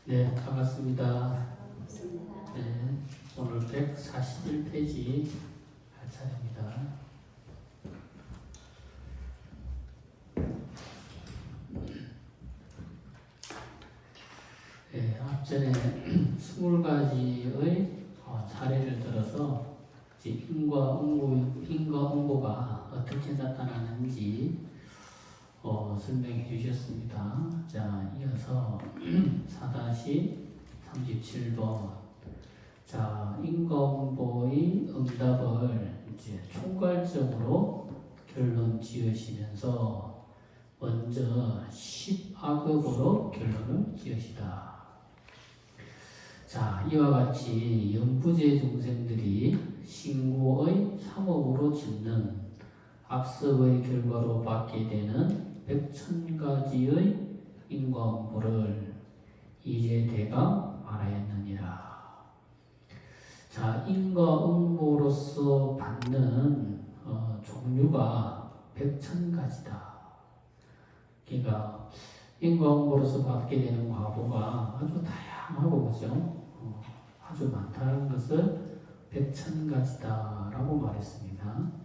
네, 반갑습니다. 네, 오늘 141페이지 할 차례입니다. 네, 앞전에 20가지의 사례를 들어서 인과응보가 어떻게 나타나는지 설명해 주셨습니다. 자, 이어서 4-37번. 자, 인과응보의 응답을 이제 총괄적으로 결론 지으시면서 먼저 10악업으로 결론을 지으시다. 자, 이와 같이 영부제 중생들이 신고의 3업으로 짓는 악습의 결과로 받게 되는 100,000가지의 인과응보를 이제 대강 말하였느니라. 자, 인과응보로서 받는 종류가 100,000가지다. 그러니까 인과응보로서 받게 되는 과보가 아주 다양하고 그죠? 아주 많다는 것을 100,000가지다라고 말했습니다.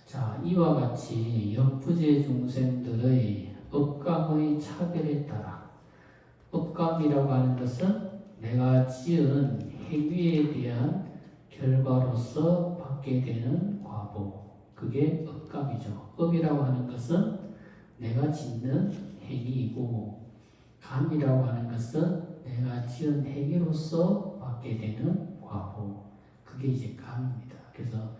자, 이와 같이 역부재 중생들의 업감의 차별에 따라, 업감이라고 하는 것은 내가 지은 행위에 대한 결과로서 받게 되는 과보, 그게 업감이죠. 업이라고 하는 것은 내가 짓는 행위이고, 감이라고 하는 것은 내가 지은 행위로서 받게 되는 과보, 그게 이제 감입니다. 그래서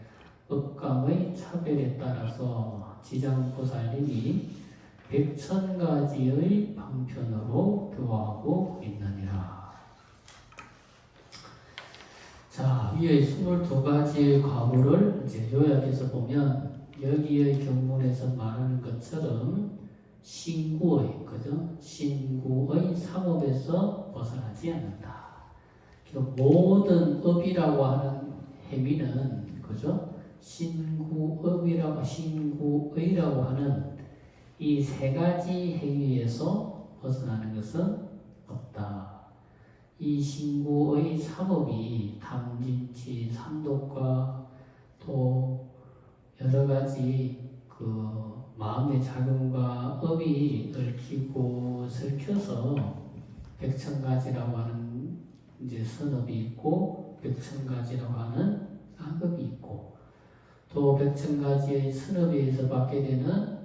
업감의 차별에 따라서 지장보살님이 100,000가지의 방편으로 교화하고 있느니라. 자, 위의 22가지의 과보를 이제 요약해서 보면 여기의 경문에서 말하는 것처럼 신구의, 그죠? 신구의 3업에서 벗어나지 않는다. 모든 업이라고 하는 행위는, 그죠? 신구의라고 하는 이 3가지 행위에서 벗어나는 것은 없다. 이 신구의 3업이 탐진치, 삼독과 또 여러가지 그 마음의 작용과 업이 얽히고 설켜서 100,000가지라고 하는 이제 선업이 있고 100,000가지라고 하는 악업이 있고 또 100,000가지의 선업에 의해서 받게 되는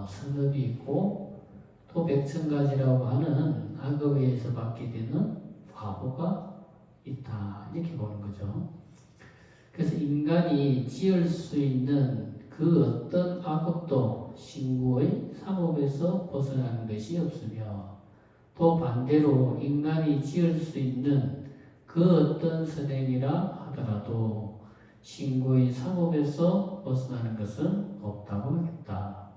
선업이 있고 또 100,000가지라고 하는 악업에 의해서 받게 되는 과보가 있다. 이렇게 보는 거죠. 그래서 인간이 지을 수 있는 그 어떤 악업도 신구의 3업에서 벗어나는 것이 없으며 또 반대로 인간이 지을 수 있는 그 어떤 선행이라 하더라도 신구의 3업에서 벗어나는 것은 없다고 하겠다.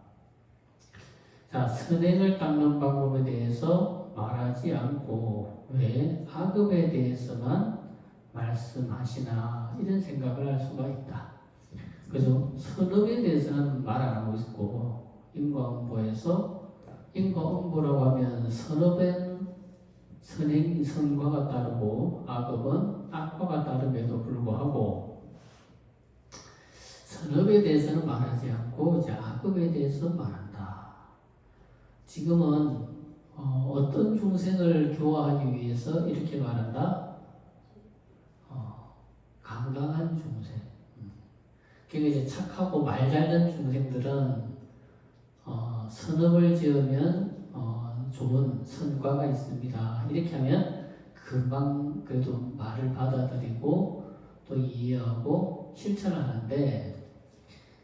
자, 선행을 닦는 방법에 대해서 말하지 않고 왜 악업에 대해서만 말씀하시나 이런 생각을 할 수가 있다. 그죠? 선업에 대해서는 말 안 하고 있고 인과응보라고 하면 선업엔 선과가 따르고 악업은 악과가 따름에도 불구하고 선업에 대해서는 말하지 않고 이제 악업에 대해서 말한다. 지금은 어떤 중생을 교화하기 위해서 이렇게 말한다? 강강한 중생. 그러니까 이제 착하고 말 잘는 중생들은 선업을 지으면 좋은 선과가 있습니다. 이렇게 하면 금방 그래도 말을 받아들이고 또 이해하고 실천하는데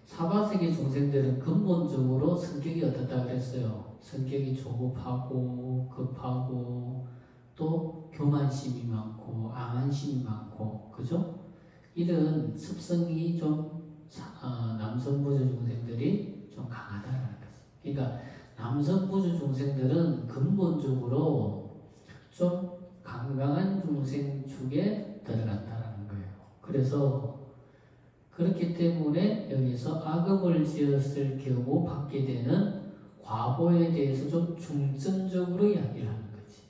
사바세계 중생들은 근본적으로 성격이 어떻다 그랬어요? 성격이 조급하고 급하고 또 교만심이 많고 암한심이 많고 그죠? 이런 습성이 좀 남성부주 중생들이 좀 강하다는 거지. 그러니까 남성부주 중생들은 근본적으로 좀 강강한 중생 축에 들어간다는 거예요. 그래서 그렇기 때문에 여기서 악업을 지었을 경우 받게 되는 과보에 대해서 좀 중점적으로 이야기를 하는 거지.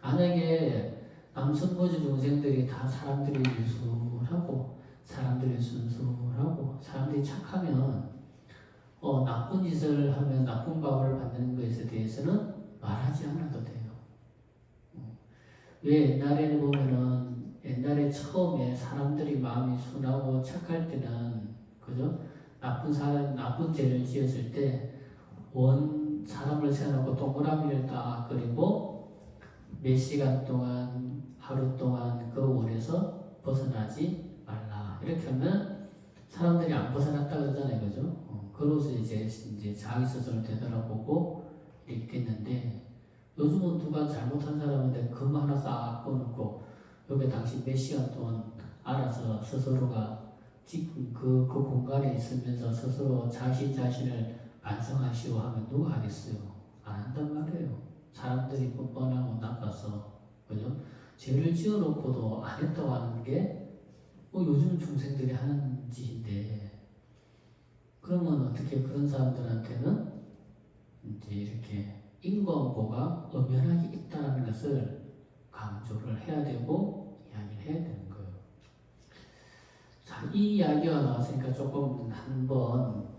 만약에 남성부지 중생들이 다 사람들이 유순하고 사람들이 순수하고 사람들이 착하면 나쁜 짓을 하면 나쁜 값을 받는 것에 대해서는 말하지 않아도 돼요. 왜 옛날에는 보면은 옛날에 처음에 사람들이 마음이 순하고 착할 때는 그죠? 나쁜 죄를 지었을 때 원 사람을 세워놓고 동그라미를 딱 그리고 몇 시간 동안 하루 동안 그 원에서 벗어나지 말라 이렇게 하면 사람들이 안 벗어났다 그러잖아요, 그죠? 그러고서 이제 자기 스스로 되돌아보고 이렇게 됐는데 요즘은 누가 잘못한 사람한테 금 하나 싹 꺼놓고 여기 당신 몇 시간 동안 알아서 스스로가 지금 그 공간에 있으면서 스스로 자신을 반성하시오 하면 누가 하겠어요? 안 한단 말이에요. 사람들이 뻔뻔하고 나빠서 그죠? 죄를 지어놓고도 안 했다고 하는 게 요즘 중생들이 하는 짓인데 그러면 어떻게 그런 사람들한테는 이제 이렇게 인과응보가 엄연하게 있다는 것을 강조를 해야 되고 이야기를 해야 되는 거예요. 자, 이 이야기가 나왔으니까 조금 한번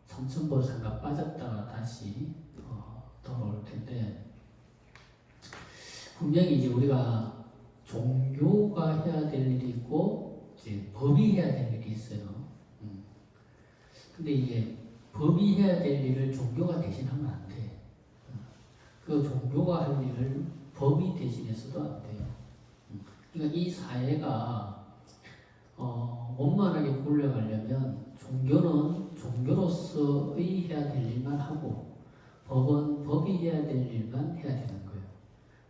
삼천보살과 빠졌다가 다시 돌아올 텐데 분명히 이제 우리가 종교가 해야 될 일이 있고 이제 법이 해야 될 일이 있어요. 근데 이제 법이 해야 될 일을 종교가 대신하면 안 돼. 그 종교가 할 일을 법이 대신해서도 안 돼요. 그러니까 이 사회가 원만하게 굴러가려면 종교는 종교로서의 해야 될 일만 하고 법은 법이 해야 될 일만 해야 되는 거예요.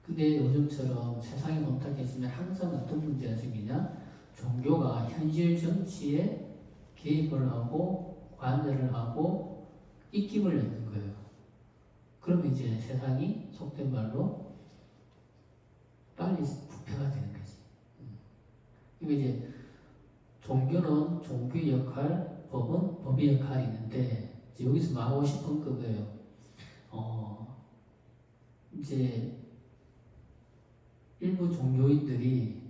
근데 요즘처럼 세상이 못하겠지만 항상 어떤 문제가 생기냐? 종교가 현실 정치에 개입을 하고 관여를 하고 입김을 넣는 거예요. 그러면 이제 세상이 속된 말로 빨리 부패가 되는 거지. 그러니까 이제 종교는 종교의 역할, 법은 법의 역할이 있는데 이제 여기서 말하고 싶은 그거예요. 이제 일부 종교인들이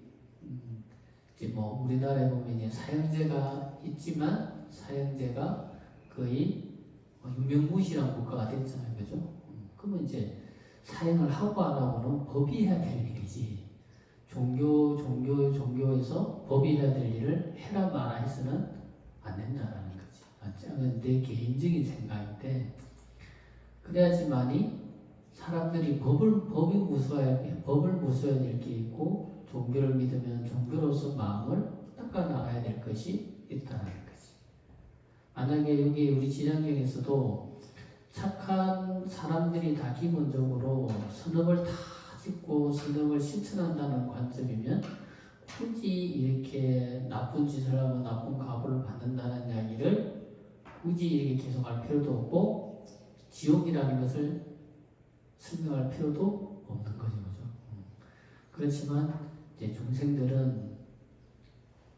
이제 우리나라에 보면 이제 사형제가 있지만 사형제가 거의 유명무실한 국가가 됐잖아요, 그죠? 그러면 이제 사형을 하고 안 하고는 법이 해야 될 일이지. 종교에서 법이 해야 될 일을 해라 마라 해서는 안 된다라는 거지. 내 개인적인 생각인데 그래야지만이 사람들이 법을 무서워야 될 게 있고 종교를 믿으면 종교로서 마음을 닦아 나가야 될 것이 있다는 거지. 만약에 여기 우리 진앙경에서도 착한 사람들이 다 기본적으로 선업을 다 짓고 선업을 실천한다는 관점이면 굳이 이렇게 나쁜 짓을 하고 나쁜 값을 받는다는 이야기를 굳이 이렇게 계속할 필요도 없고 지옥이라는 것을 설명할 필요도 없는 거죠. 그렇지만 이제 중생들은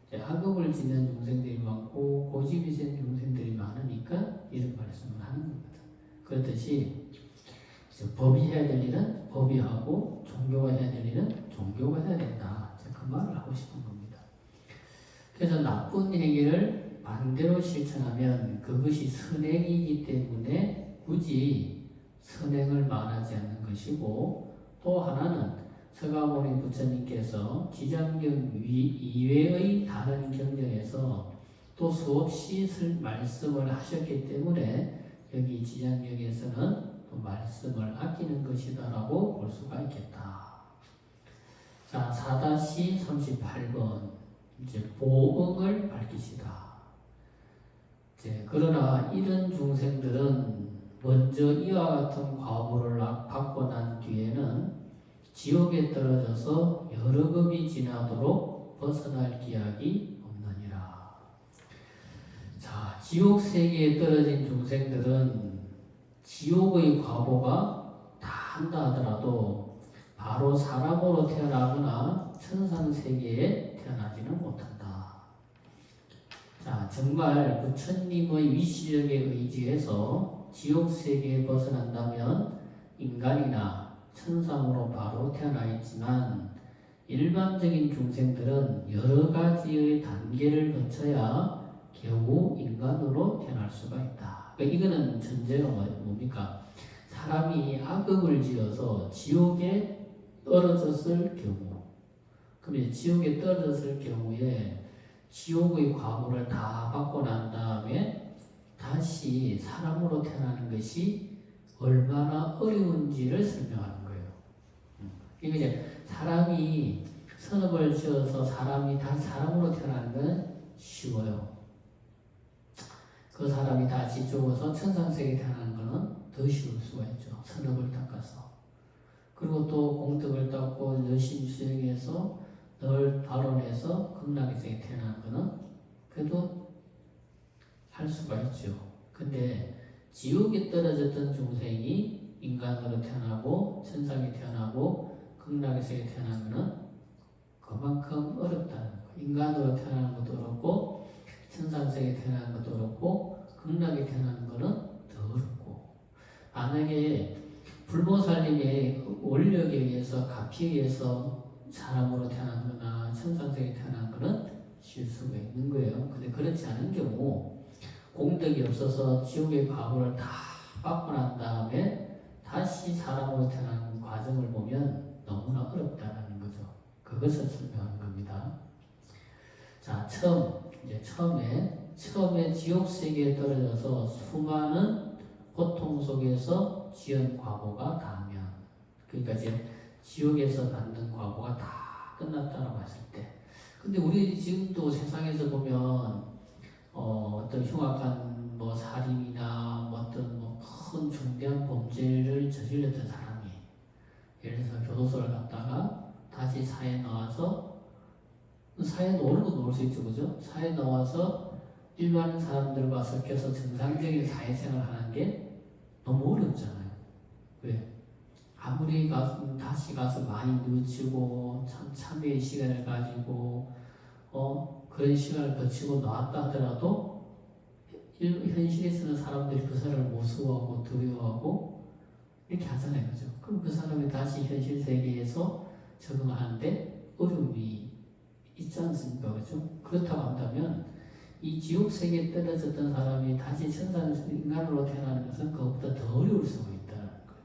이제 악업을 짓는 중생들이 많고 고집이 센 중생들이 많으니까 이런 말씀을 하는 겁니다. 그렇듯이 법이 해야 될 일은 법이 하고 종교가 해야 될 일은 종교가 해야 된다. 그 말을 하고 싶은 겁니다. 그래서 나쁜 행위를 반대로 실천하면 그것이 선행이기 때문에 굳이 선행을 말하지 않는 것이고 또 하나는 서가모니 부처님께서 지장경 이외의 다른 경전에서 또 수없이 말씀을 하셨기 때문에 여기 지장경에서는 또 말씀을 아끼는 것이다라고 볼 수가 있겠다. 자, 4-38번 이제 보응을 밝히시다. 그러나 이런 중생들은 먼저 이와 같은 과보를 받고 난 뒤에는 지옥에 떨어져서 여러 급이 지나도록 벗어날 기약이 없느니라. 자, 지옥 세계에 떨어진 중생들은 지옥의 과보가 다 한다 하더라도 바로 사람으로 태어나거나 천상 세계에 태어나지는 못한다. 자, 정말 부처님의 위시력에 의지해서 지옥 세계에 벗어난다면 인간이나 천상으로 바로 태어나 있지만 일반적인 중생들은 여러 가지의 단계를 거쳐야 겨우 인간으로 태어날 수가 있다. 그러니까 이거는 전제가 뭡니까? 사람이 악업을 지어서 지옥에 떨어졌을 경우, 그러면 지옥에 떨어졌을 경우에 지옥의 과보를 다 받고 난 다음에 다시 사람으로 태어나는 것이 얼마나 어려운지를 설명하는 거예요. 이게 이제 사람이 선업을 지어서 사람이 다시 사람으로 태어나는 건 쉬워요. 그 사람이 다시 죽어서 천상세계에 태어나는 것은 더 쉬울 수가 있죠. 선업을 닦아서. 그리고 또 공덕을 닦고 열심히 수행해서 늘 발원해서 극락세계에 태어나는 것은 그래도 할 수가 있죠. 근데 지옥에 떨어졌던 중생이 인간으로 태어나고 천상에 태어나고 극락의 세계에 태어나는 것은 그만큼 어렵다는 거예요. 인간으로 태어나는 것도 어렵고 천상세계에 태어나는 것도 어렵고 극락에 태어나는 것은 더 어렵고, 만약에 불보살님의 원력에 의해서 가피에 의해서 사람으로 태어나거나 천상세계에 태어나는 것은 쉴 수가 있는 거예요. 근데 그렇지 않은 경우 공덕이 없어서 지옥의 과보를 다 받고 난 다음에 다시 사람으로 태어나는 과정을 보면 너무나 어렵다는 거죠. 그것을 설명하는 겁니다. 자, 처음에 지옥 세계에 떨어져서 수많은 고통 속에서 지은 과보가 다하면, 그러니까 이제 지옥에서 받는 과보가 다 끝났다라고 했을 때, 근데 우리 지금도 세상에서 보면 어떤 흉악한 뭐 살인이나 뭐 어떤 뭐 큰 중대한 범죄를 저질렀던 사람이 예를 들어서 교도소를 갔다가 다시 사회에 나와서, 사회에 노는 건 놀 수 있죠, 그죠? 사회에 나와서 일반 사람들과 섞여서 정상적인 사회생활을 하는 게 너무 어렵잖아요. 왜? 아무리 다시 가서 많이 누치고 참 참회의 시간을 가지고 그런 시간을 거치고 나왔다 하더라도 현실에 서는 사람들이 그 사람을 무서워하고 두려워하고 이렇게 하잖아요, 그죠? 그럼 그 사람이 다시 현실 세계에서 적응하는데 어려움이 있지 않습니까, 그죠? 그렇다고 한다면 이 지옥 세계에 떨어졌던 사람이 다시 천상 인간으로 태어나는 것은 그것보다 더 어려울 수가 있다는 거예요.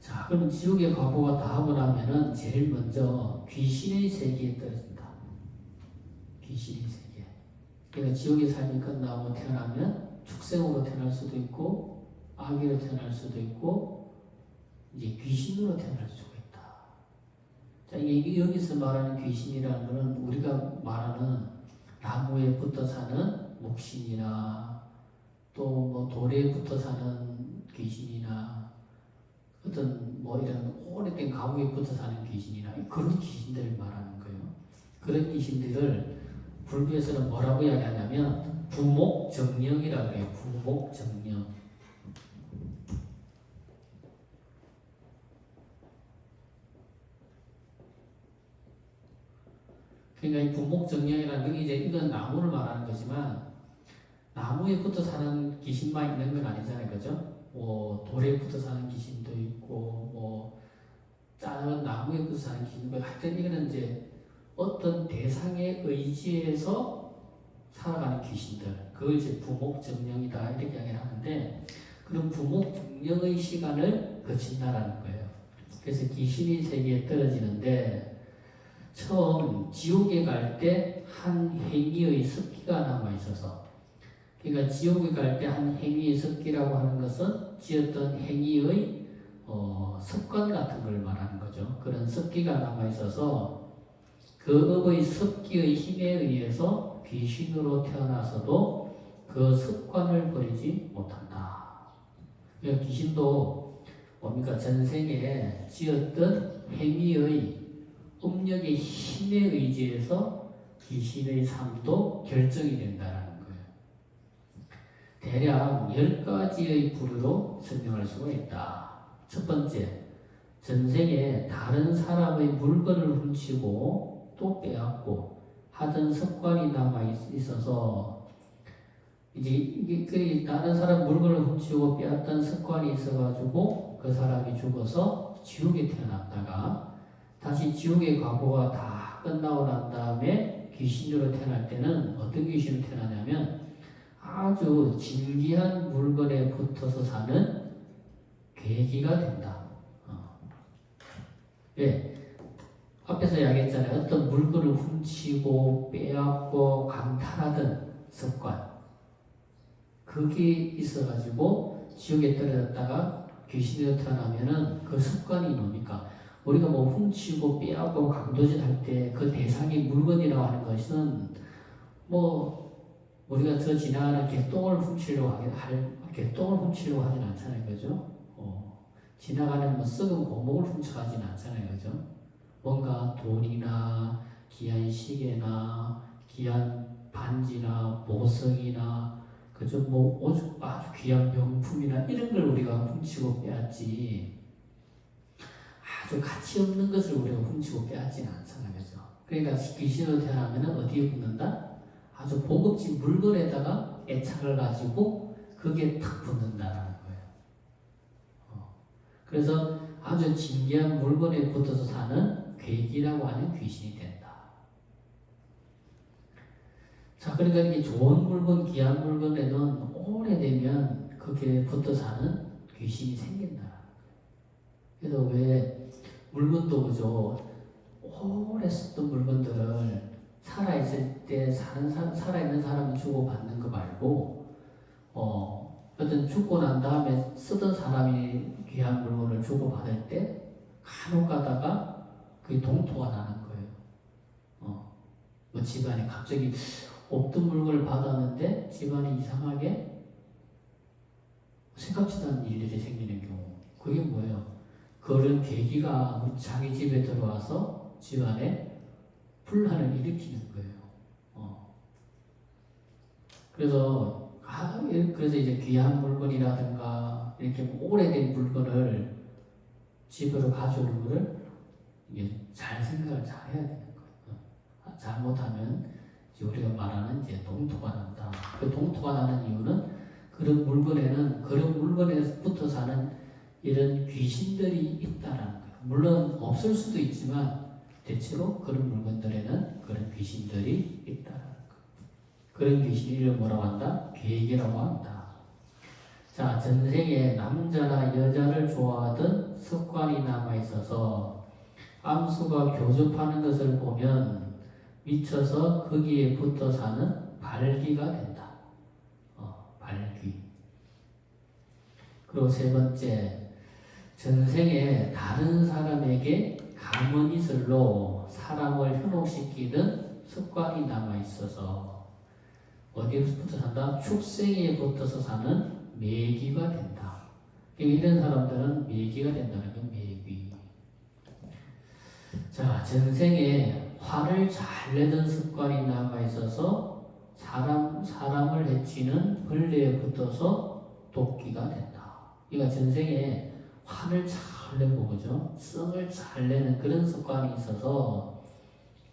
자, 그럼 지옥의 과보가 다 하고 나면은 제일 먼저 귀신의 세계에 떨어진다. 귀신의 세계. 그러니까 지옥의 삶이 끝나고 태어나면 축생으로 태어날 수도 있고 아기로 태어날 수도 있고 이제 귀신으로 태어날 수가 있다. 자, 이게 여기서 말하는 귀신이라는 것은 우리가 말하는 나무에 붙어 사는 목신이나 또 뭐 돌에 붙어 사는 귀신이나 어떤 뭐 이런 오래된 가옥에 붙어 사는 귀신이나 그런 귀신들을 말하는 거예요. 그런 귀신들을 불교에서는 뭐라고 이야기하냐면 부목정령이라고 해요. 부목정령. 그러니까 이 부목정령이라는 게 이제 이건 나무를 말하는 거지만 나무에 붙어 사는 귀신만 있는 건 아니잖아요, 그죠? 뭐 돌에 붙어 사는 귀신도 있고 뭐 작은 나무에 붙어 사는 귀신도 있고, 하여튼 이거는 이제 어떤 대상에 의지해서 살아가는 귀신들, 그걸 이제 부목정령이다 이렇게 이야기를 하는데, 그런 부목정령의 시간을 거친다라는 거예요. 그래서 귀신의 세계에 떨어지는데 처음 지옥에 갈 때 한 행위의 습기가 남아 있어서, 그러니까 지옥에 갈 때 한 행위의 습기라고 하는 것은 지었던 행위의 습관 같은 걸 말하는 거죠. 그런 습기가 남아 있어서 그 업의 습기의 힘에 의해서 귀신으로 태어나서도 그 습관을 버리지 못한다. 그러니까 귀신도 뭡니까? 전생에 지었던 행위의 업력의 힘에 의지해서 귀신의 삶도 결정이 된다는 거예요. 대략 10가지의 부류로 설명할 수가 있다. 첫 번째, 전생에 다른 사람의 물건을 훔치고 또 빼앗고 하던 습관이 남아 있어서 이제 이게 그 다른 사람 물건을 훔치고 빼앗던 습관이 있어가지고 그 사람이 죽어서 지옥에 태어났다가 다시 지옥의 과거가 다 끝나고 난 다음에 귀신으로 태어날 때는 어떤 귀신으로 태어나냐면 아주 진귀한 물건에 붙어서 사는 괴기가 된다. 왜? 앞에서 이야기했잖아요. 어떤 물건을 훔치고 빼앗고 강탈하던 습관. 그게 있어가지고 지옥에 떨어졌다가 귀신으로 태어나면은 그 습관이 뭡니까? 우리가 뭐 훔치고 빼앗고 강도질 할 때 그 대상이 물건이라고 하는 것은 뭐 우리가 저 지나가는 개똥을 훔치려고 하진 않잖아요, 그죠? 지나가는 뭐 썩은 고목을 훔쳐가진 않잖아요, 그죠? 뭔가 돈이나 귀한 시계나 귀한 반지나 보석이나 그죠? 뭐 아주 귀한 명품이나 이런 걸 우리가 훔치고 빼앗지. 아주 가치 없는 것을 우리가 훔치고 빼앗지는 않잖아요, 그죠? 그러니까 귀신으로 태어나면 어디에 붙는다? 아주 고급진 물건에다가 애착을 가지고 그게 탁 붙는다라는 거예요. 그래서 아주 진귀한 물건에 붙어서 사는 괴기라고 하는 귀신이 된다. 자, 그러니까 이게 좋은 물건, 귀한 물건에는 오래되면 거기에 붙어 사는 귀신이 생긴다. 그래서 왜 물건도 그죠? 오래 썼던 물건들을 살아있을 때 살아있는 사람이 주고받는 거 말고, 어떤 죽고 난 다음에 쓰던 사람이 귀한 물건을 주고받을 때 간혹 가다가 그게 동토가 나는 거예요. 뭐 집안에 갑자기 없던 물건을 받았는데 집안이 이상하게 생각지도 않은 일들이 생기는 경우. 그게 뭐예요? 그런 계기가 자기 집에 들어와서 집안에 분란을 일으키는 거예요. 그래서 이제 귀한 물건이라든가 이렇게 오래된 물건을 집으로 가져오는 거를 이게 잘 생각을 잘 해야 되는 거예요. 잘못하면 이제 우리가 말하는 이제 동토가 난다. 그 동토가 나는 이유는 그런 물건에 붙어 사는 이런 귀신들이 있다라는 거예요. 물론 없을 수도 있지만 대체로 그런 물건들에는 그런 귀신들이 있다라는 거예요. 그런 귀신 이름을 뭐라고 한다? 괴기라고 한다. 자, 전생에 남자나 여자를 좋아하던 습관이 남아있어서 암수가 교접하는 것을 보면 미쳐서 거기에 붙어 사는 발기가 된다. 발기. 그리고 세 번째, 전생에 다른 사람에게 가문이슬로 사람을 현혹시키는 습관이 남아있어서 어디에 붙어 산다? 축생에 붙어서 사는 매기가 된다. 이런 사람들은 매기가 된다는 건 매기. 자, 전생에 화를 잘 내던 습관이 남아있어서 사람을 해치는 벌레에 붙어서 도끼가 된다. 그러니까 전생에 화를 잘 내고, 그죠? 성을 잘 내는 그런 습관이 있어서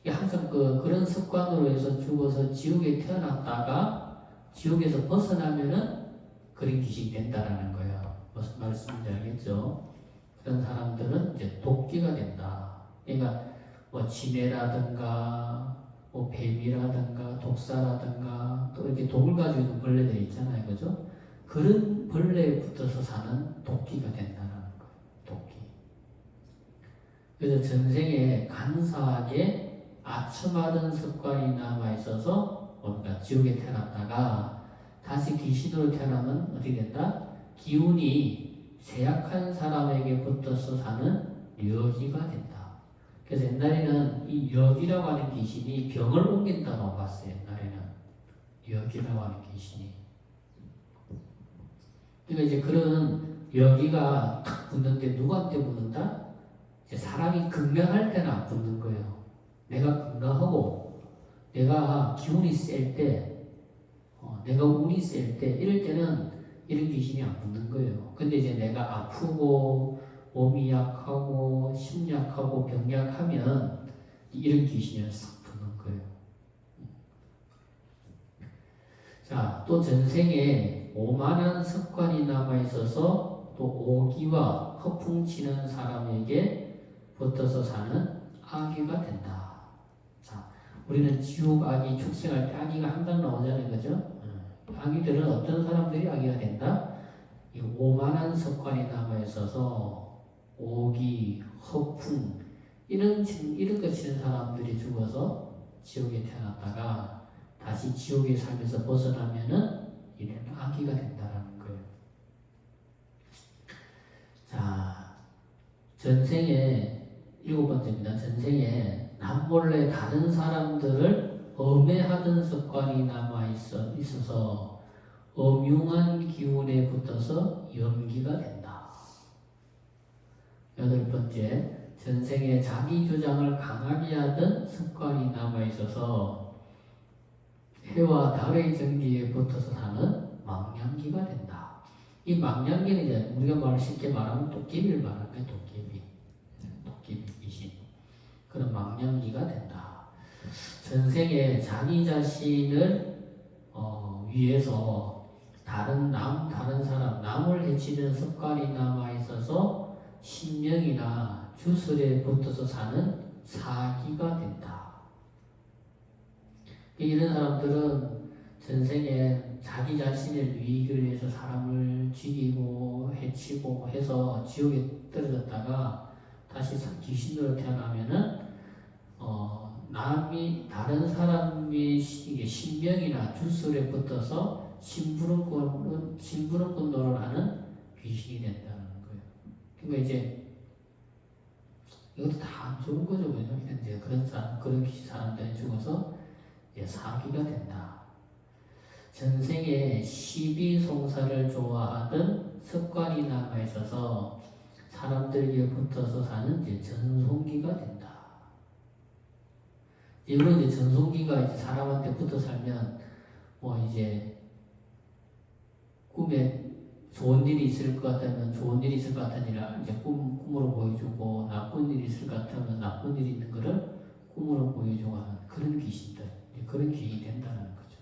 항상 그런 습관으로 해서 죽어서 지옥에 태어났다가 지옥에서 벗어나면은 그런 귀신이 된다라는 거예요. 무슨 말씀인지 알겠죠? 그런 사람들은 이제 도끼가 된다. 그러니까 뭐 지네라든가 뭐 뱀이라든가 독사라든가 또 이렇게 독을 가지고 있는 벌레들 있잖아요, 그죠? 그런 벌레에 붙어서 사는 도끼가 된다는 거예요. 도끼. 그래서 전생에 간사하게 아첨하던 습관이 남아있어서 뭔가 지옥에 태어났다가 다시 귀신으로 태어나면 어떻게 된다? 기운이 쇠약한 사람에게 붙어서 사는 려기가 된다. 그래서 옛날에는 이 려기라고 하는 귀신이 병을 옮긴다고 봤어요. 옛날에는 려기라고 하는 귀신이. 그러니까 이제 그런 려기가 탁 붙는데 누구한테 붙는다? 이제 사람이 건강할 때는 안 붙는 거예요. 내가 건강하고 내가 기운이 셀 때, 내가 운이 셀 때, 이럴 때는 이런 귀신이 안 붙는 거예요. 근데 이제 내가 아프고 몸이 약하고 심약하고 병약하면 이런 귀신이 싹 붙는 거예요. 자, 또 전생에 오만한 습관이 남아있어서 또 오기와 허풍치는 사람에게 붙어서 사는 악귀가 된다. 자, 우리는 지옥, 악귀, 축생할 때 악귀가 항상 나오잖아요. 그죠? 악귀들은 어떤 사람들이 악귀가 된다? 이 오만한 습관이 남아있어서 오기, 허풍 이런 거 치는 사람들이 죽어서 지옥에 태어났다가 다시 지옥의 삶에서 벗어나면은 이런 악귀가 된다는 거예요. 자, 전생에 7번째입니다. 전생에 남몰래 다른 사람들을 음해하던 습관이 있어서 음흉한 기운에 붙어서 염기가 된다. 8번째, 전생에 자기 주장을 강하게 하던 습관이 남아있어서 해와 달의 전기에 붙어서 사는 망냥기가 된다. 이 망냥기는 이제 우리가 쉽게 말하면 도깨비를 말하는 거예요. 도깨비 귀신. 그런 망냥기가 된다. 전생에 자기 자신을 위해서 다른 사람, 남을 해치는 습관이 남아있어서 신명이나 주술에 붙어서 사는 사기가 된다. 이런 사람들은 전생에 자기 자신의 유익을 위해서 사람을 죽이고 해치고 해서 지옥에 떨어졌다가 다시 귀신으로 태어나면은 다른 사람의 신명이나 주술에 붙어서 심부름꾼 노릇을 하는 귀신이 된다는 거예요. 그러니까 이제 이것도 다 좋은 거죠, 그죠? 이제 그런 사람들이 죽어서 이제 사기가 된다. 전생에 시비송사를 좋아하던 습관이 남아있어서 사람들에게 붙어서 사는 이제 전송기가 된다. 이런 이제 전송기가 이제 사람한테 붙어 살면 이제 꿈에 좋은 일이 있을 것 같으면 좋은 일이 있을 것 같은 일을 이제 꿈으로 보여주고 나쁜 일이 있을 것 같으면 나쁜 일이 있는 것을 꿈으로 보여주고 하는 그런 귀신들, 그런 귀신이 된다는 거죠.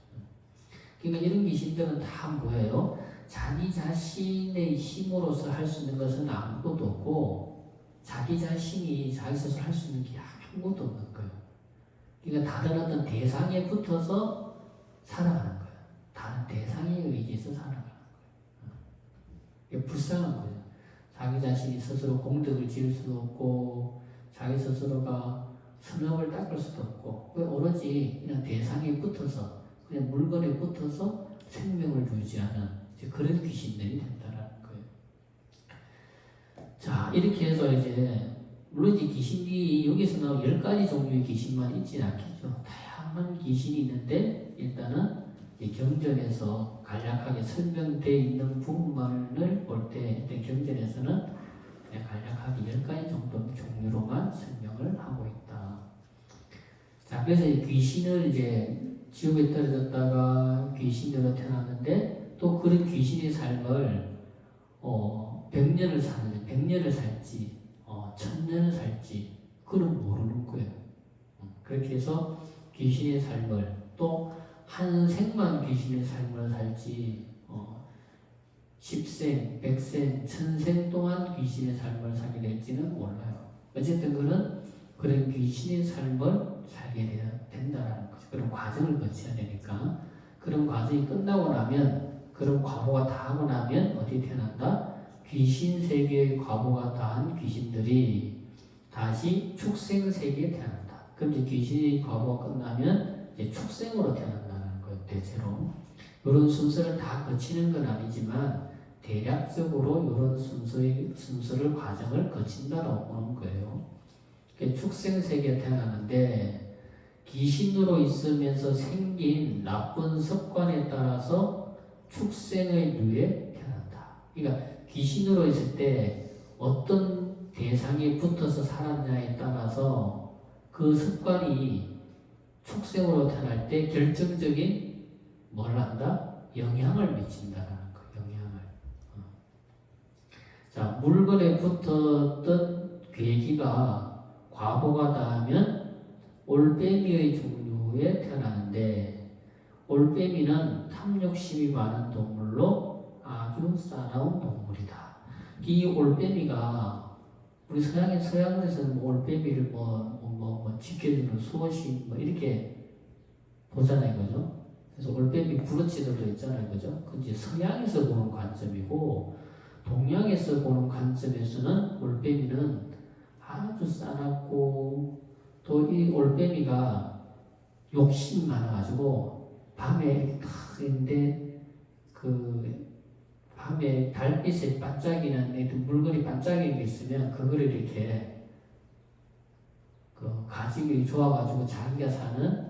그러니까 이런 귀신들은 다 뭐예요? 자기 자신의 힘으로서 할 수 있는 것은 아무것도 없고 자기 자신이 자기 스스로 할 수 있는 게 아무것도 없는 거예요. 그러니까 다른 어떤 대상에 붙어서 살아가는 거예요. 다른 대상에 의지해서 살아가는 거예요. 이게 불쌍한 거예요. 자기 자신이 스스로 공덕을 지을 수도 없고 자기 스스로가 선업을 닦을 수도 없고 오로지 그냥 대상에 붙어서 그냥 물건에 붙어서 생명을 유지하는 그런 귀신들이 된다는 거예요. 자, 이렇게 해서 이제 물론 이제 귀신이 여기서 나온 10가지 종류의 귀신만 있지는 않겠죠. 다양한 귀신이 있는데 일단은 경전에서 간략하게 설명되어 있는 부분만을 볼 때 경전에서는 간략하게 10가지 정도 종류로만 설명을 하고 있다. 자, 그래서 귀신을 이제 지옥에 떨어졌다가 귀신으로 태어났는데 또 그런 귀신의 삶을 100년을 살지 1000년을 살지 그건 모르는 거예요. 그렇게 해서 귀신의 삶을 또 한 생만 귀신의 삶을 살지 10생, 100생, 1000생 동안 귀신의 삶을 살게 될지는 몰라요. 어쨌든 그런 귀신의 삶을 살게 된다는 거죠. 그런 과정을 거쳐야 되니까 그런 과정이 끝나고 나면 그런 과보가 다 하고 나면 어디 태어난다? 귀신 세계의 과보가 다한 귀신들이 다시 축생 세계에 태어난다. 그럼 이제 귀신의 과보가 끝나면 이제 축생으로 태어난다는 거예요. 대체로 이런 순서를 다 거치는 건 아니지만 대략적으로 이런 순서를 과정을 거친다라고 보는 거예요. 축생 세계에 태어나는데 귀신으로 있으면서 생긴 나쁜 습관에 따라서 축생의 류에 태어난다. 그러니까 귀신으로 있을 때 어떤 대상에 붙어서 살았냐에 따라서 그 습관이 축생으로 태어날 때 결정적인 뭘 한다? 영향을 미친다는 거. 영향을. 자, 물건에 붙었던 괴기가 과보가 닿으면 올빼미의 종류에 태어나는데 올빼미는 탐욕심이 많은 동물로 아주 싸나운 동물이다. 이 올빼미가 우리 서양에서는 뭐 올빼미를 지켜주는 수호신 뭐 이렇게 보잖아요, 그죠? 그래서 올빼미 부르치들도 있잖아요, 그죠? 그 이제 서양에서 보는 관점이고 동양에서 보는 관점에서는 올빼미는 아주 싸납고 또 이 올빼미가 욕심이 많아가지고 밤에 탁 있는데 그 밤에 달빛에 반짝이는 물건이 반짝이는 게 있으면 그거를 이렇게 그 가지기 좋아가지고 자기가 사는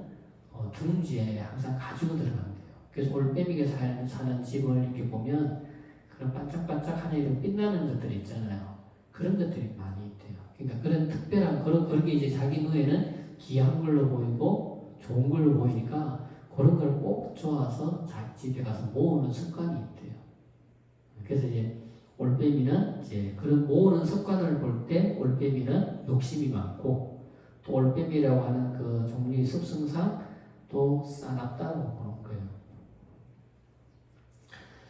둥지에 항상 가지고 들어간대요. 그래서 올빼미가 사는 집을 이렇게 보면 그런 반짝반짝하는 이런 빛나는 것들이 있잖아요. 그런 것들이 많이 있대요. 그러니까 그런 특별한 그렇게 이제 자기 눈에는 귀한 걸로 보이고 좋은 걸로 보이니까 그런 걸 꼭 좋아서 자기 집에 가서 모으는 습관이 있대요. 그래서 이제 올빼미는 이제 그런 모으는 습관을 볼 때 올빼미는 욕심이 많고 또 올빼미라고 하는 그 종류의 습성상 또 싸납다고 보는 거예요.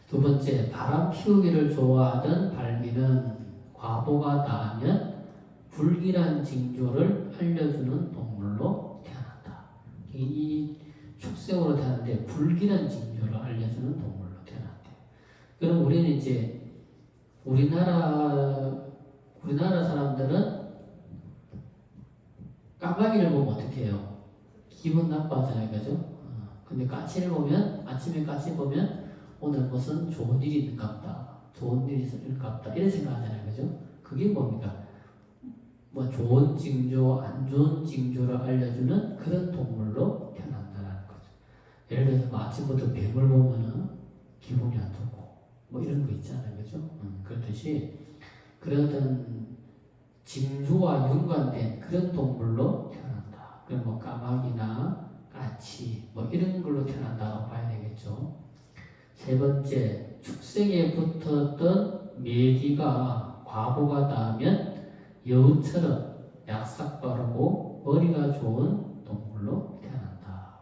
두 번째, 바람 피우기를 좋아하던 발미는 과보가 닿으면 불길한 징조를 알려주는 동물로 태어난다. 이 축생으로 태어났는데 불길한 징조를 알려주는 동물로 태어났대요. 그럼 우리는 이제 우리나라 사람들은 까마귀를 보면 어떻게 해요? 기분 나빠하잖아요, 그죠? 근데 까치를 보면 아침에 까치 보면 오늘 무슨 좋은 일이 있는가 보다, 좋은 일이 있을까 보다 이런 생각하잖아요, 그죠? 그게 뭡니까? 뭐 좋은 징조, 안 좋은 징조를 알려주는 그런 동물로 태어난다는 거죠. 예를 들어서 뭐 아침부터 뱀을 보면은 기분이 안 좋고 뭐 이런 거 있잖아요, 그죠? 그렇듯이 그런 징조와 연관된 그런 동물로 태어난다. 그럼 뭐 까마귀나 까치 뭐 이런 걸로 태어난다고 봐야 되겠죠. 세 번째, 축생에 붙었던 메기가 과보가 닿으면 여우처럼 약삭 빠르고 머리가 좋은 동물로 태어난다.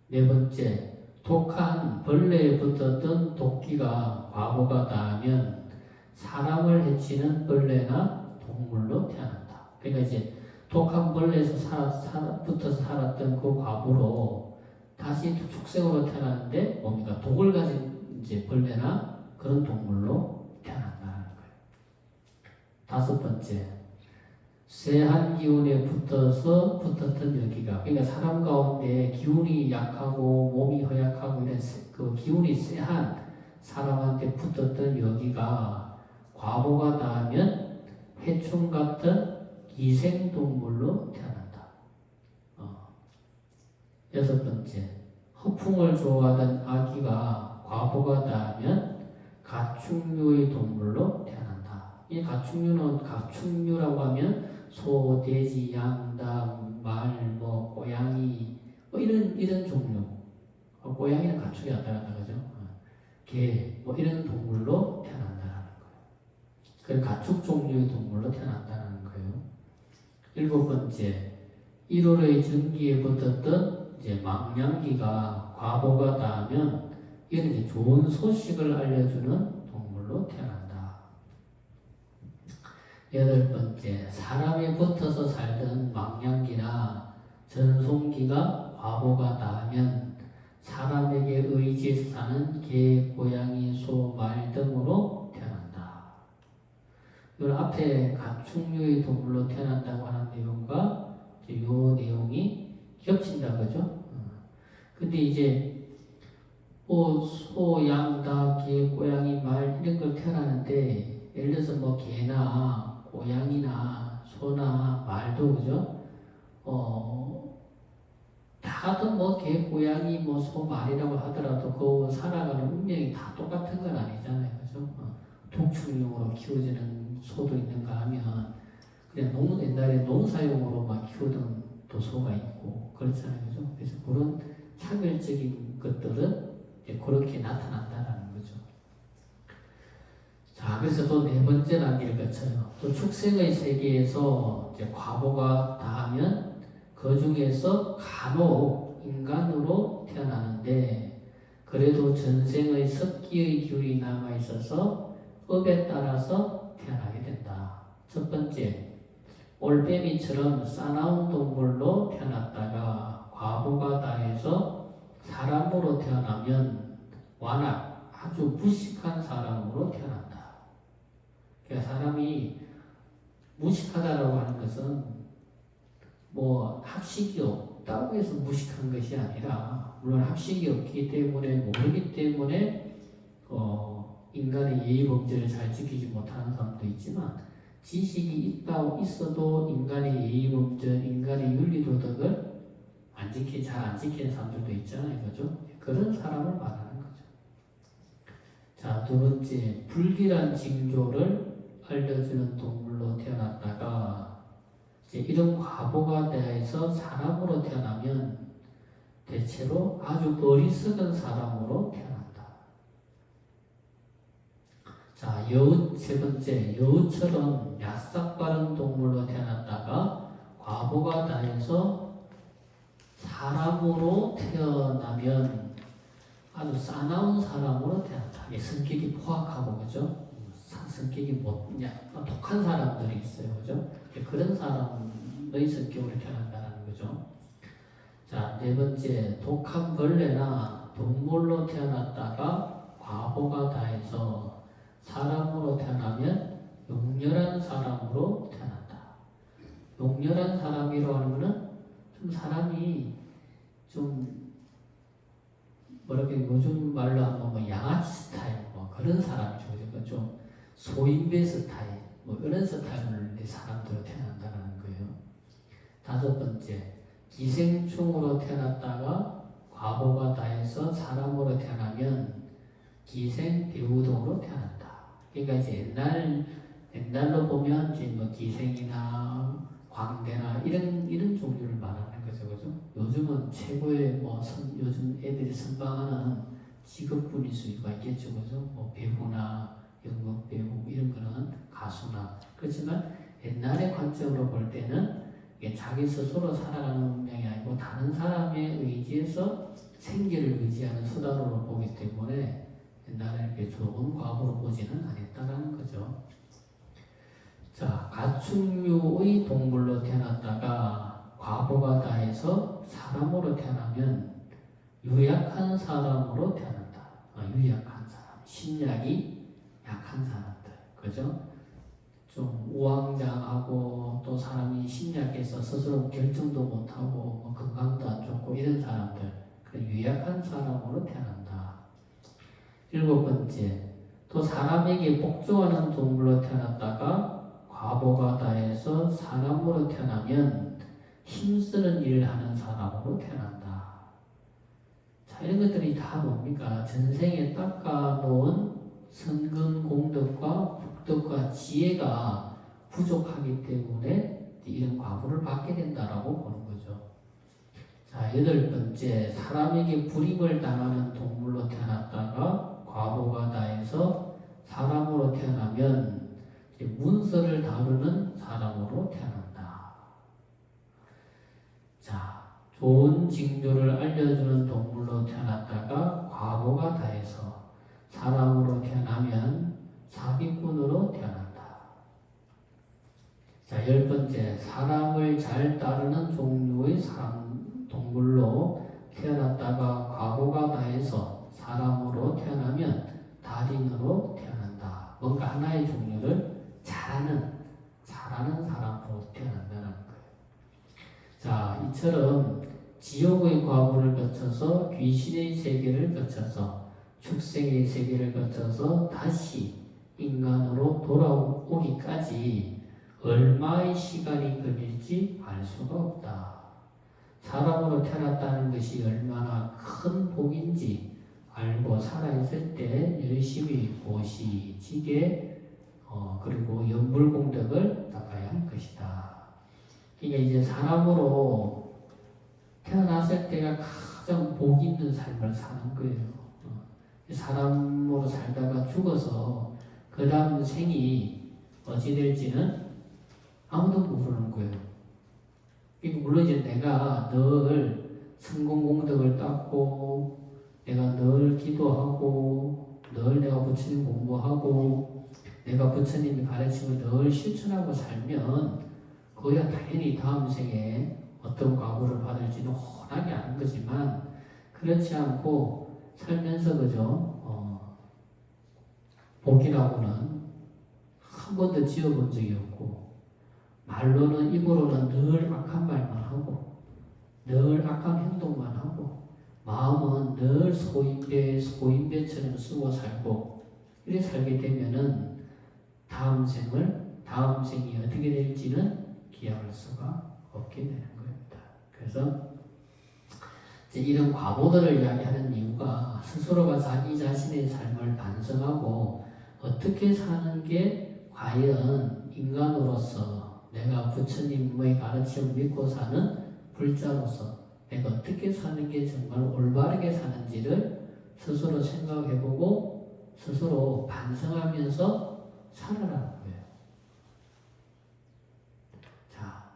네 번째, 독한 벌레에 붙었던 도끼가 과보가 닿으면 사람을 해치는 벌레나 동물로 태어난다. 그러니까 이제 독한 벌레에서 붙어서 살았던 그 과부로 다시 축생으로 태어나는데 뭡니까? 독을 가진 이제 벌레나 그런 동물로 태어난다는 거예요. 다섯 번째, 쇠한 기운에 붙었던 여기가, 그러니까 사람 가운데 기운이 약하고 몸이 허약하고 이런 그 기운이 쇠한 사람한테 붙었던 여기가 과보가 닿으면 해충 같은 기생동물로 태어난다. 여섯 번째, 허풍을 좋아하던 아기가 과보가 닿으면 가축류의 동물로 태어난다. 이 가축류라고 하면 소, 돼지, 양, 닭, 말, 뭐 고양이 뭐 이런 종류. 고양이는 가축이 안 따라간다, 그죠? 개, 뭐 이런 동물로 태어난다는 거예요. 그 가축 종류의 동물로 태어난다는 거예요. 일곱 번째, 1월의 전기에 붙었던 이제 망냥기가 과보가 닿으면 이는 이제 좋은 소식을 알려주는 동물로 태어난다. 여덟 번째, 사람이 붙어서 살던 망냥기나 전송기가 과보가 닿으면 사람에게 의지해서 사는 개, 고양이, 소, 말 등으로 태어난다. 이 앞에 가축류의 동물로 태어난다고 하는 내용과 이 내용이 겹친다, 그죠? 근데 이제 소, 양, 닭, 개, 고양이, 말 이런 걸 태어나는데 예를 들어서 뭐 개나 고양이나 소나 말도 그죠? 다들 뭐 개, 고양이, 뭐 소, 말이라고 하더라도 그 살아가는 운명이 다 똑같은 건 아니잖아요, 그죠? 독축용으로 키워지는 소도 있는가 하면 그냥 옛날에 농사용으로 막 키우던 또 소가 있고 그렇잖아요, 그죠? 그래서 그런 차별적인 것들은 이제 그렇게 나타난다라는 거죠. 자, 그래서 또 네 번째 단계를 거쳐요. 또 축생의 세계에서 이제 과보가 닿으면 그 중에서 간혹 인간으로 태어나는데 그래도 전생의 석기의 기운이 남아있어서 업에 따라서 태어나게 된다. 첫 번째, 올빼미처럼 싸나운 동물로 태어났다가 과부가 다해서 사람으로 태어나면 완악, 아주 무식한 사람으로 태어난다. 그러니까 사람이 무식하다라고 하는 것은 뭐 학식이 없다고 해서 무식한 것이 아니라, 물론 학식이 없기 때문에 모르기 때문에 인간의 예의범죄를 잘 지키지 못하는 사람도 있지만, 지식이 있다고 있어도 인간의 예의범죄, 인간의 윤리도덕을 잘 안 지키는 사람들도 있잖아요. 그죠? 그런 사람을 말하는 거죠. 자, 두 번째, 불길한 징조를 알려주는 동물로 태어났다가 이제 이런 과보가 대해서 사람으로 태어나면 대체로 아주 어리석은 사람으로 태어난다. 자, 세 번째, 여우처럼 야싹 바른 동물로 태어났다가 과보가 다해서 사람으로 태어나면 아주 싸나운 사람으로 태어난다. 성격이 포악하고, 그죠? 성격이 독한 사람들이 있어요, 그죠? 그런 사람의 성격으로 태어난다는 거죠. 자, 네 번째, 독한 벌레나 동물로 태어났다가 과보가 다해서 사람으로 태어나면 용렬한 사람으로 태어난다. 용렬한 사람이라고 하는 거는 좀 사람이 좀 뭐랄까 요즘 말로 하면 뭐 양아치 스타일 뭐 그런 사람이죠. 그러니까 좀 소인배 스타일 뭐 이런 스타일의 사람들로 태어난다는 거예요. 다섯 번째, 기생충으로 태어났다가 과보가 다해서 사람으로 태어나면 기생배우동으로 태어난다. 그러니까 이제 옛날로 보면 이제 뭐 기생이나 광대나 이런 종류를 말하는 거죠, 그죠? 요즘은 최고의 요즘 애들이 선방하는 직업군일 수가 있겠죠, 그죠? 뭐 배우나 연극 배우 이런 거는 가수나. 그렇지만 옛날의 관점으로 볼 때는 이게 자기 스스로 살아가는 운명이 아니고 다른 사람의 의지에서 생계를 유지하는 수단으로 보기 때문에 옛날에 이렇게 좋은 과거로 보지는 않았다는 거죠. 자, 가축류의 동물로 태어났다가 과보가 다해서 사람으로 태어나면 유약한 사람으로 태어난다. 유약한 사람, 심약이 약한 사람들, 그죠? 좀 우왕좌왕하고 또 사람이 심약해서 스스로 결정도 못하고 뭐 건강도 안 좋고 이런 사람들, 그런 유약한 사람으로 태어난다. 일곱 번째, 또 사람에게 복종하는 동물로 태어났다가 과보가 다해서 사람으로 태어나면 힘쓰는 일을 하는 사람으로 태어난다. 자, 이런 것들이 다 뭡니까? 전생에 닦아놓은 선근 공덕과 북덕과 지혜가 부족하기 때문에 이런 과보를 받게 된다라고 보는 거죠. 자, 여덟 번째, 사람에게 불임을 당하는 동물로 태어났다가 과보가 다해서 사람으로 태어나면 문서를 다루는 사람으로 태어난다. 자, 좋은 징조를 알려주는 동물로 태어났다가 과보가 다해서 사람으로 태어나면 사기꾼으로 태어난다. 자, 열 번째, 사람을 잘 따르는 종류의 동물로 태어났다가 과보가 다해서 사람으로 태어나면 달인으로 태어난다. 뭔가 하나의 종류를 잘하는 사람으로 태어난다는 거예요. 자, 이처럼 지옥의 과보를 거쳐서 귀신의 세계를 거쳐서 축생의 세계를 거쳐서 다시 인간으로 돌아오기까지 얼마의 시간이 걸릴지 알 수가 없다. 사람으로 태어났다는 것이 얼마나 큰 복인지 알고 살아있을 때 열심히 보시지게 그리고 연불공덕을 닦아야 할 것이다. 그러니까 이제 사람으로 태어났을 때가 가장 복 있는 삶을 사는 거예요. 사람으로 살다가 죽어서 그 다음 생이 어찌 될지는 아무도 모르는 거예요. 그러니까 물론 이제 내가 늘 성공 공덕을 닦고 내가 늘 기도하고 늘 내가 부처님 공부하고 내가 부처님이 가르침을 늘 실천하고 살면 그야 당연히 다음 생에 어떤 과보를 받을지는 훤하게 아는 거지만 그렇지 않고 살면서 그저 복이라고는 한 번도 지어본 적이 없고 말로는 입으로는 늘 악한 말만 하고 늘 악한 행동만 하고 마음은 늘 소인배처럼 쓰고 살고 이렇게 살게 되면은 다음 생이 어떻게 될지는 기약할 수가 없게 되는 겁니다. 그래서 이제 이런 과보들을 이야기하는 이유가 스스로가 자기 자신의 삶을 반성하고 어떻게 사는 게 과연 인간으로서 내가 부처님의 가르침을 믿고 사는 불자로서 내가 어떻게 사는 게 정말 올바르게 사는지를 스스로 생각해보고 스스로 반성하면서 살아라는 거예요. 자,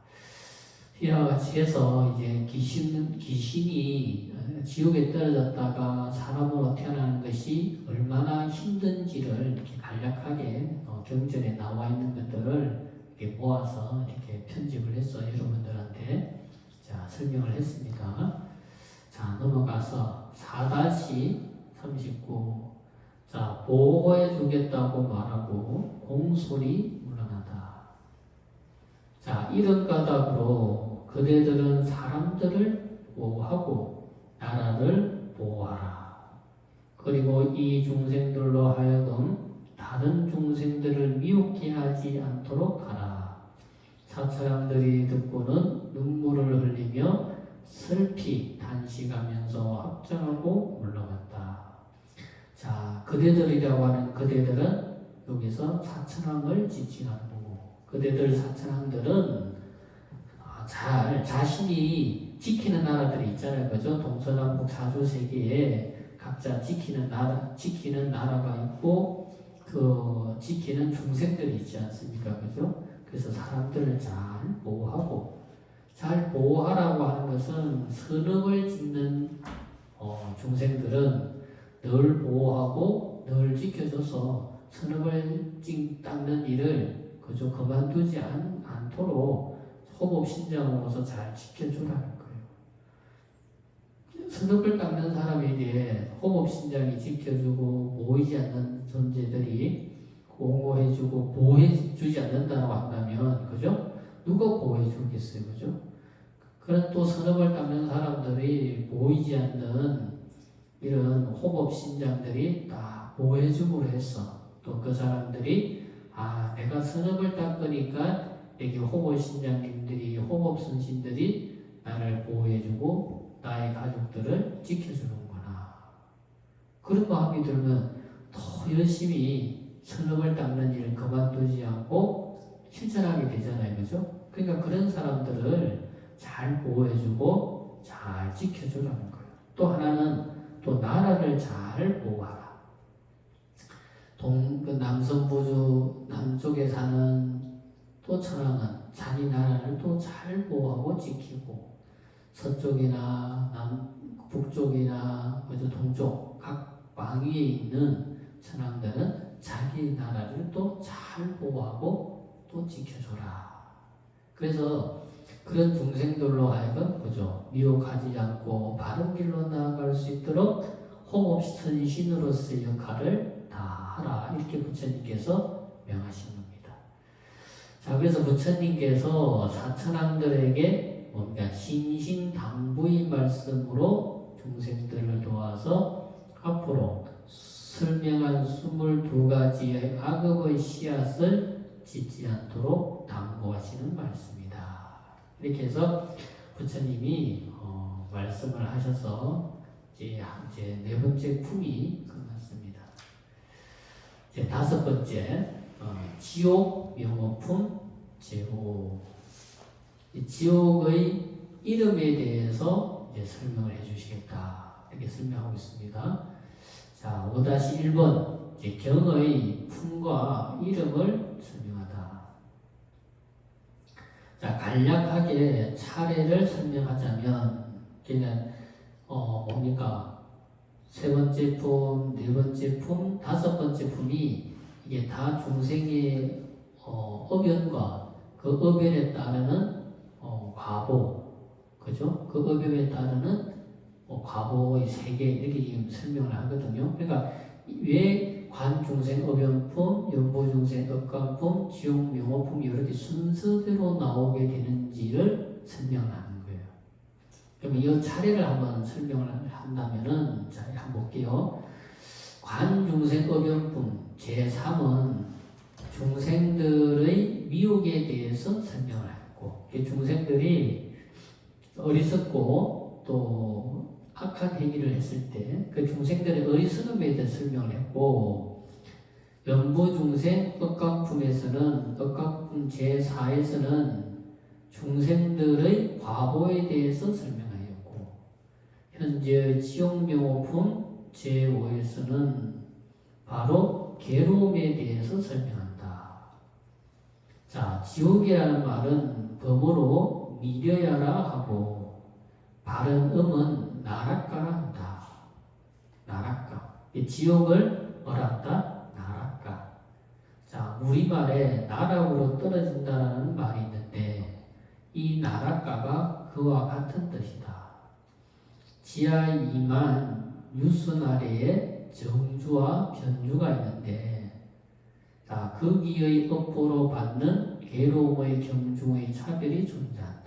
이와 같이 해서 이제 귀신이 지옥에 떨어졌다가 사람으로 태어나는 것이 얼마나 힘든지를 이렇게 간략하게 경전에 나와 있는 것들을 이렇게 모아서 이렇게 편집을 해서 여러분들한테 자, 설명을 했습니다. 자, 넘어가서 4-39. 자, 보호해 주겠다고 말하고 공소리 물러나다. 자, 이런 까닭으로 그대들은 사람들을 보호하고 나라를 보호하라. 그리고 이 중생들로 하여금 다른 중생들을 미혹게 하지 않도록 하라. 사찰람들이 듣고는 눈물을 흘리며 슬피 단식하면서 합장하고 물러갔다. 자, 그대들이라고 하는 그대들은 여기서 사천왕을 지칭하는 거고, 그대들 사천왕들은 자신이 지키는 나라들이 있잖아요. 그죠? 동서남북 사주세계에 각자 지키는 나라가 있고, 그 지키는 중생들이 있지 않습니까? 그죠? 그래서 사람들을 잘 보호하라고 하는 것은 선업을 짓는 중생들은 늘 보호하고 늘 지켜줘서 선업을 닦는 일을 그저 그만두지 않도록 호법신장으로서 잘 지켜주라는 거예요. 선업을 닦는 사람에게 호법신장이 지켜주고 보이지 않는 존재들이 공고해주고 보호해주지 않는다고 한다면, 그죠? 누가 보호해주겠어요, 그죠? 그런 또 선업을 닦는 사람들이 보이지 않는 이런 호법신장들이 다 보호해줌으로 해서 또 그 사람들이 내가 선업을 닦으니까 여기 호법신장님들이 호법선신들이 나를 보호해주고 나의 가족들을 지켜주는구나. 그런 마음이 들면 더 열심히 선업을 닦는 일을 그만두지 않고 실천하게 되잖아요. 그죠? 그러니까 그런 사람들을 잘 보호해주고 잘 지켜주라는 거예요. 또 하나는 또 나라를 잘 보호하라. 남성부주 남쪽에 사는 또 천황은 자기 나라를 또 잘 보호하고 지키고, 서쪽이나 북쪽이나 동쪽 각 방위에 있는 천황들은 자기 나라를 또 잘 보호하고 또 지켜줘라. 그래서 그런 중생들로 하여금 그죠? 미혹하지 않고 바른 길로 나아갈 수 있도록 호법선신으로서의 역할을 다 하라. 이렇게 부처님께서 명하신 겁니다. 자, 그래서 부처님께서 사천왕들에게 뭔가 신신당부의 말씀으로 중생들을 도와서 앞으로 설명한 22가지의 악업의 씨앗을 짓지 않도록 당부하시는 말씀이다. 이렇게 해서 부처님이 말씀을 하셔서 이제 네 번째 품이 끝났습니다. 이제 다섯 번째 지옥 명호품 제호. 지옥의 이름에 대해서 이제 설명을 해주시겠다. 이렇게 설명하고 있습니다. 자, 5-1번 이제 경의 품과 이름을 설명하다. 자, 간략하게 차례를 설명하자면 그냥 뭡니까? 세 번째 품, 네 번째 품, 다섯 번째 품이 이게 다 중생의 업연과 그 업연에 따르는 과보, 그죠? 그 업연에 따르는 과보의 세계 이렇게 지금 설명을 하거든요. 그러니까 왜 관중생 업연품, 연보중생 업관품, 지옥명호품 이렇게 순서대로 나오게 되는지를 설명하는 거예요. 그럼 이 차례를 한번 설명을 한다면은 자 한번 볼게요. 관중생 업연품 제3은 중생들의 미혹에 대해서 설명을 했고, 중생들이 어리석고 또 악한 행위를 했을 때 그 중생들의 어리석음에 대해 설명을 했고, 연보중생 업강품에서는 업강품 제4에서는 중생들의 과보에 대해서 설명하였고, 현재 지옥명호품 제5에서는 바로 괴로움에 대해서 설명한다. 자, 지옥이라는 말은 범어로 미려야라 하고 바른 음은 나락가라 한다. 나락가. 지옥을 뭐란다? 나락가. 자, 우리말에 나락으로 떨어진다는 말이 있는데 이 나락가가 그와 같은 뜻이다. 지하 2만 유순 아래에 정주와 변주가 있는데, 자, 거기의 업보로 받는 괴로움의 경중의 차별이 존재한다.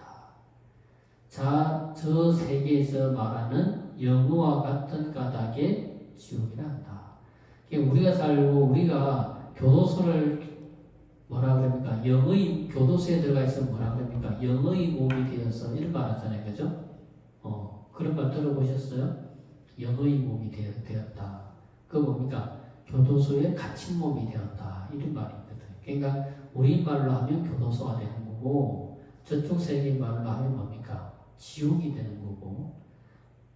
자, 저 세계에서 말하는 영우와 같은 까닭에 지옥이라 한다. 우리가 살고 우리가 교도소를 뭐라 그럽니까? 영의 교도소에 들어가 있으면 뭐라 그럽니까? 영의 몸이 되어서 이런 말 하잖아요, 그죠? 그런 말 들어보셨어요? 영의 몸이 되었다. 그 뭡니까? 교도소에 갇힌 몸이 되었다. 이런 말이 있거든요. 그러니까 우리말로 하면 교도소가 되는 거고, 저쪽 세계 말로 하면 뭡니까? 지옥이 되는 거고,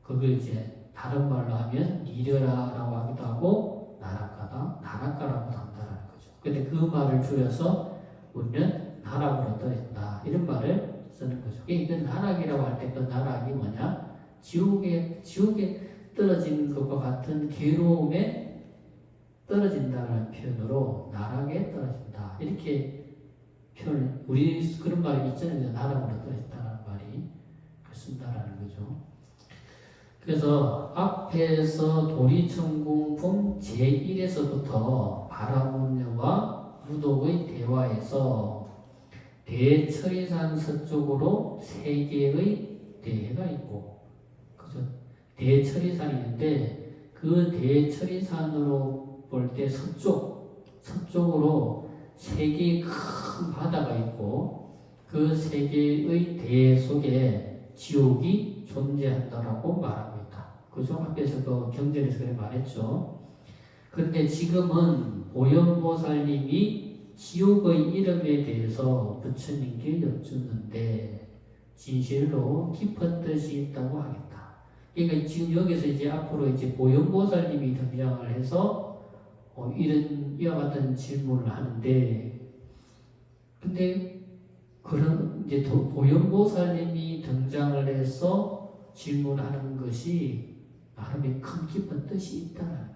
그걸 이제 다른 말로 하면 이려라라고 하기도 하고, 나락가다, 나락가라고도 한다는 거죠. 근데 그 말을 줄여서 우리는 나락으로 떨어진다. 이런 말을 쓰는 거죠. 그 나락이라고 할 때 그 나락이 뭐냐? 지옥에 떨어지는 것과 같은 괴로움에 떨어진다는 표현으로 나락에 떨어진다. 이렇게 표현, 우리 그런 말이 있잖아요. 나락으로 떨어진다는 말이 쓴다라는 거죠. 그래서 앞에서 도리천궁품 제1에서부터 바라문녀와 무독의 대화에서 대처리산 서쪽으로 세 개의 대해가 있고, 그죠? 대처리산이 있는데 그 대처리산으로 볼 때 서쪽으로 세 개의 큰 바다가 있고, 그 세 개의 대 속에 지옥이 존재한다라고 말하고 있다. 그죠? 앞에서 그 경전에서 그래 말했죠. 그런데 지금은 보현보살님이 지옥의 이름에 대해서 부처님께 여쭙는데 진실로 깊은 뜻이 있다고 하겠다. 그러니까 지금 여기서 이제 앞으로 이제 보현보살님이 등장을 해서 이와 같은 질문을 하는데, 근데 그런 이제 보현보살님이 등장을 해서 질문하는 것이 나름의 큰 깊은 뜻이 있다는 거예요.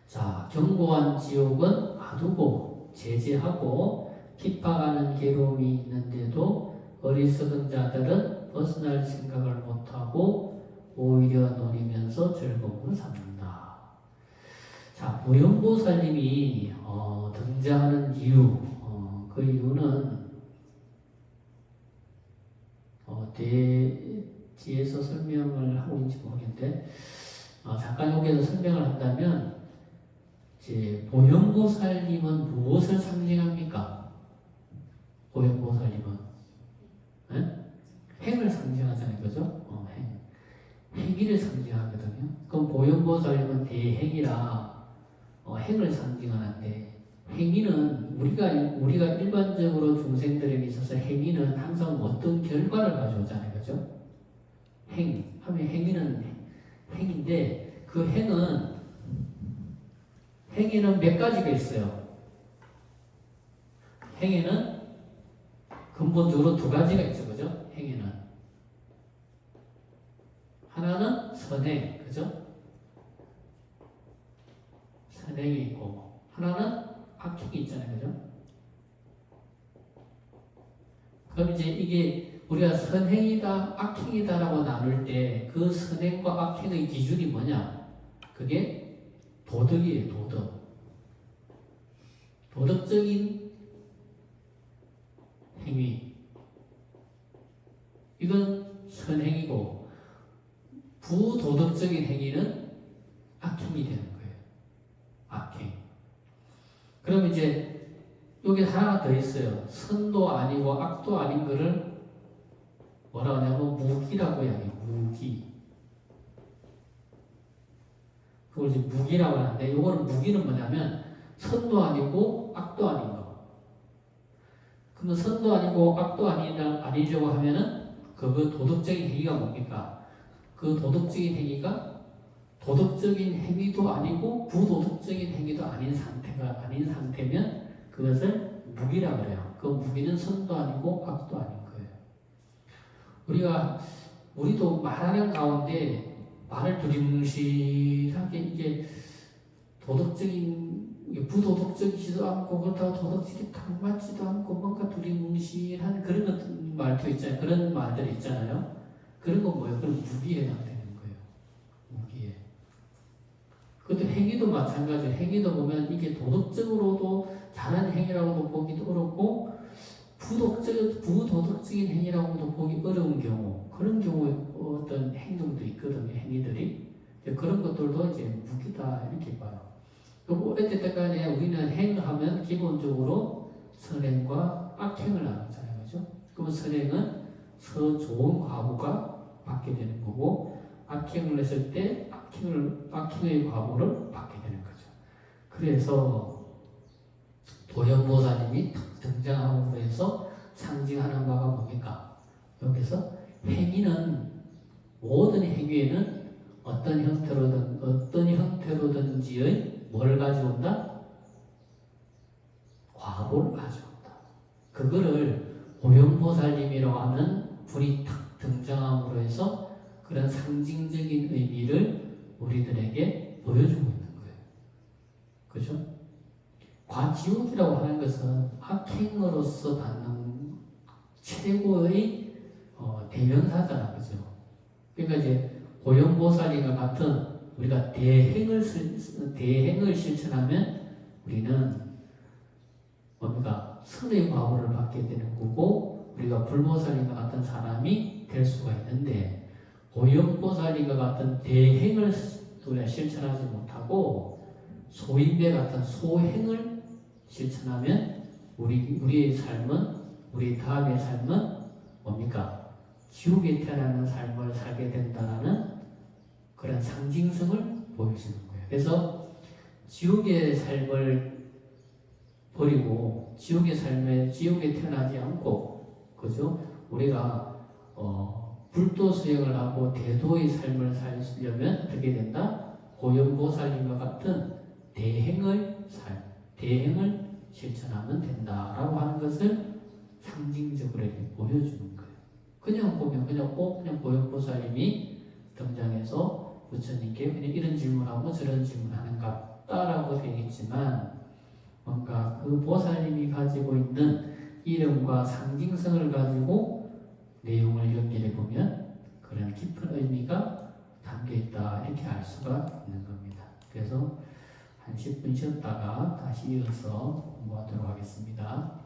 자, 견고한 지옥은 아두고 제재하고 핍박하는 괴로움이 있는데도 어리석은 자들은 벗어날 생각을 못하고 오히려 노리면서 즐거움을 삼는다. 자, 보현보살님이 등장하는 이유, 그 이유는 뒤에서 설명을 하고 있는지 모르겠는데, 잠깐 여기서 설명을 한다면, 이제 보현보살님은 무엇을 상징합니까? 보현보살님은 행을 상징하잖아요, 그죠? 행위를 상징하거든요. 그럼 보현보살님은 대행이라 행을 상징하는데, 행위는 우리가 일반적으로 중생들에게 있어서 행위는 항상 어떤 결과를 가져오잖아요, 그죠? 하면 행위는 행인데 그 행위는 몇 가지가 있어요. 행위는 근본적으로 두 가지가 있죠, 그죠? 행위는 하나는 선행, 그죠? 선행이 있고, 하나는 악행이 있잖아요, 그죠? 그럼 이제 이게 우리가 선행이다, 악행이다라고 나눌 때 그 선행과 악행의 기준이 뭐냐? 그게 도덕이에요, 도덕. 도덕적인 행위. 이건 선행이고, 부도덕적인 행위는 악행이 되는 거예요. 악행. 그럼 이제 여기 하나가 더 있어요. 선도 아니고 악도 아닌 거를 뭐라고 하냐면 무기라고 해요. 무기. 그걸 이제 무기라고 하는데, 이거는 무기는 뭐냐면 선도 아니고 악도 아닌 거. 그러면 선도 아니고 악도 아니려고 하면은 그 도덕적인 행위가 뭡니까? 그 도덕적인 행위가 도덕적인 행위도 아니고 부도덕적인 행위도 아닌 상태면 그것을 무기라고 그래요. 그 무기는 선도 아니고 악도 아닌 거예요. 우리도 말하는 가운데 말을 두리뭉실하게 이게 부도덕적이지도 않고 그렇다고 도덕적이 딱 맞지도 않고 뭔가 두리뭉실한 그런 말도 있잖아요. 그런 말들 있잖아요. 그런 건 뭐예요? 그런 무기에 해당되는 거예요. 무기에. 그것도 행위도 마찬가지예요. 행위도 보면 이게 도덕적으로도 잘하는 행위라고도 보기도 어렵고 부도덕적인 행위라고도 보기 어려운 경우, 그런 경우에 어떤 행동도 있거든요. 행위들이. 그런 것들도 이제 무기다 이렇게 봐요. 오래될 때까지 우리는 행하면 기본적으로 선행과 악행을 나누잖아요. 그죠? 그러면 선행은 좋은 과보가 받게 되는 거고, 악행을 했을 때 악행의 과보를 받게 되는 거죠. 그래서 도연보살님이 등장함으로 해서 상징하는 바가 뭡니까? 여기서 행위는, 모든 행위에는 어떤 형태로든지의 뭘 가져온다? 과보를 가져온다. 그거를 고연보살님이라고 하는 분이 탁 등장함으로 해서 그런 상징적인 의미를 우리들에게 보여주고 있는 거예요. 그죠? 과지옥이라고 하는 것은 악행으로서 받는 최고의 대명사잖아. 그죠? 그러니까 이제 고연보살님과 같은 우리가 대행을 실천하면 우리는 뭡니까? 선의 과보를 받게 되는 거고, 우리가 불보살님과 같은 사람이 될 수가 있는데, 고연보살님과 같은 대행을 우리가 실천하지 못하고 소인배 같은 소행을 실천하면 우리의 삶은, 우리 다음의 삶은 뭡니까? 지옥에 태어나는 삶을 살게 된다는 그런 상징성을 보여주는 거예요. 그래서 지옥의 삶을 버리고 지옥에 태어나지 않고, 그죠? 우리가 불도 수행을 하고 대도의 삶을 살려면 어떻게 된다? 고연보살님과 같은 대행을 실천하면 된다라고 하는 것을 상징적으로 이렇게 보여주는 거예요. 그냥 보면 그냥 고연보살님이 등장해서 부처님께 그냥 이런 질문하고 저런 질문하는 것 같다라고 되겠지만, 뭔가 그 보살님이 가지고 있는 이름과 상징성을 가지고 내용을 연결해 보면 그런 깊은 의미가 담겨 있다 이렇게 알 수가 있는 겁니다. 그래서 한 10분 쉬었다가 다시 이어서 공부하도록 하겠습니다.